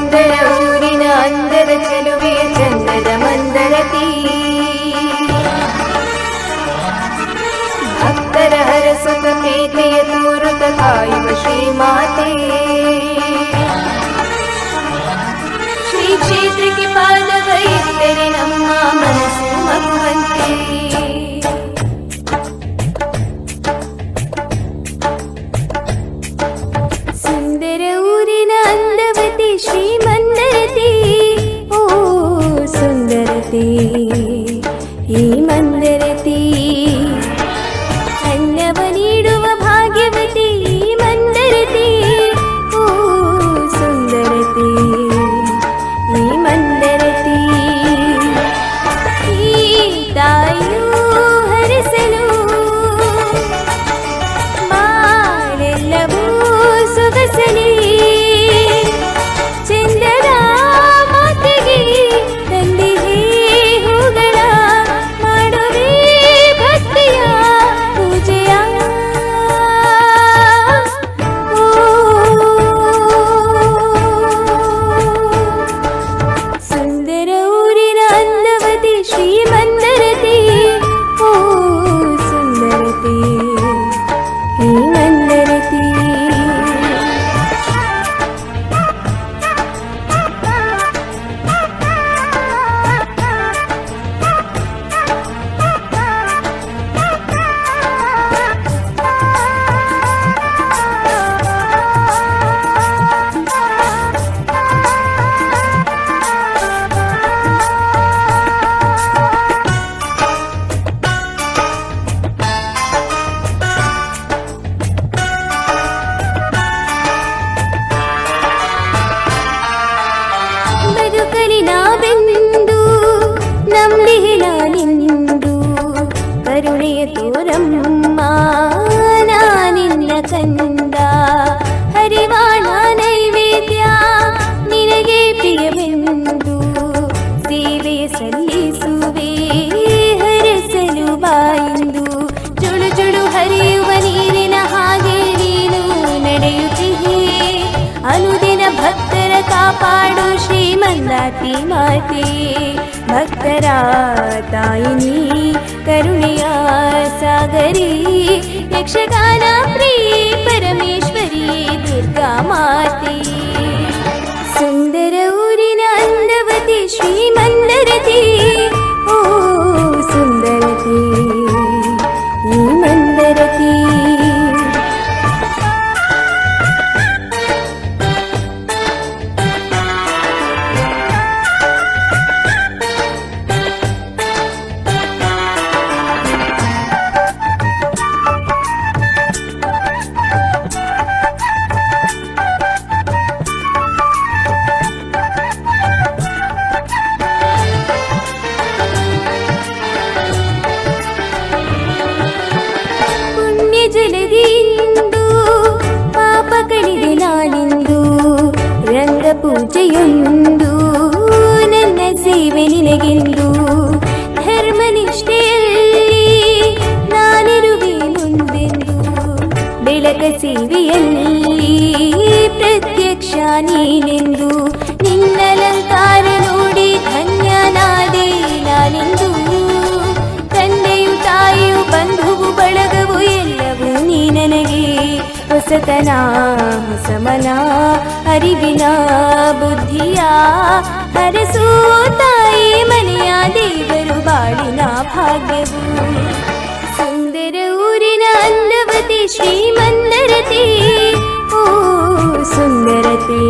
ಸುಂದರ ಊರಿನ ಅಂದದ ಚೆಲುವೆಯ ಚಂದದ ಮಂದರತಿ ಭಕ್ತರ ಹರಸುತ ಪ್ರೀತಿಯ ತೋರುತ ಕಾಯುವ ಶ್ರೀಮಾತೆ ಶ್ರೀ ಕ್ಷೇತ್ರಕ್ಕೆ ಪಾದವ ಇಟ್ಟರೆ ನಮ್ಮ ಮನಸ್ಸು ಮಗುವಂತೆ ಸುಂದರ ಊರಿನ ಅಂದವತಿ ಶ್ರೀಮಂದರತಿ ಓ ಸುಂದರತಿ ಈ ಮಂದರತಿ ಅನ್ನವ ನೀಡುವ ಭಾಗ್ಯವತಿ ಮಂದರತಿ ಓ ಸುಂದರತಿ ಈ ಮಂದರತಿ ಈ ತಾಯಿಯು ಹರಿಸಲು ಬಾಳೆಲ್ಲವೂ ಸೊಗಸಲಿ ಚಂದದ ಮಾತಿಗೆ ತಂದಿದೆ ಹೂಗಳ ಮಾಡುವೆ ಭಕ್ತಿಯ ಪೂಜೆಯ ಸುಂದರ ಊರಿನ ಅಂದವತಿ ಶ್ರೀಮಂದರತಿ ಓ ಸುಂದರತಿ ಈ ಮಂದರತಿ ಬದುಕಲಿ ನಾವೆಂದು ನಂಬಿಲ್ಲ ನಿಂದು ಕರುಣೆಯ ತೋರಮ್ಮ ನಾನಿನ್ನ ಕಂದ ಹರಿವಾಣ ನೈವೇದ್ಯ ನಿನಗೆ ಪ್ರಿಯವೆಂದು ಸೇವೆ ಸಲ್ಲಿಸುವೆ ಹರಸಲು ಬಾಯಿಂದು ಜುಳು ಜುಳು ಹರಿಯುವ ನೀರಿನ ಹಾಗೆ ನೀನು ನಡೆಯುತ್ತಿಹೆ ಅನುದಿನ ಭಕ್ತರ ಕಾಪಾಡು ಶ್ರೀಮಂದಾತಿ ಮಾತೆ ಭಕ್ತರ ತಾಯಿನಿ ಕರುಣೆಯ ಸಾಗರಿ ಯಕ್ಷಗಾನ ಪ್ರಿಯ ಪರಮೇಶ್ವರಿ ದುರ್ಗಾ ಮಾತೆ ಸುಂದರ ಊರಿನ ಅಂದವತಿ ಶ್ರೀಮಂದರತಿ ಓ ಸುಂದರತಿ ಈ ಮಂದರತಿ ಜಲದಿಂದು ಪಾಪ ಕಳಿದೆ ನಾನಿಂದು ರಂಗ ಪೂಜೆಯೊಂದು ನನ್ನ ಸೇವೆ ನಿನಗೆಂದು ಧರ್ಮನಿಷ್ಠೆಯಲ್ಲಿ ನಾನಿರುವೆ ಮುಂದೆಂದು ಬೆಳಕ ಸೇವೆಯಲ್ಲಿ ಪ್ರತ್ಯಕ್ಷ ನೀನೆಂದು ನಿನ್ನಲಂಕಾರ ನೋಡಿ ಧನ್ಯನಾದೆ ನಾನೆಂದು ತಂದೆಯು ತಾಯಿಯು ಬಂಧುವು ಬಳಗವು ಎಲ್ಲವೂ ನೀ ನನಗೆ ಹೊಸತನ ಹೊಸಮನ ಅರಿವಿನ ಬುದ್ಧಿಯ ಹರಸು ತಾಯಿ ಮನೆಯ ದೇವರು ಬಾಳಿನ ಭಾಗ್ಯವು ಸುಂದರ ಊರಿನ ಅಂದವತಿ ಶ್ರೀಮಂದರತಿ ಓ ಸುಂದರತೆ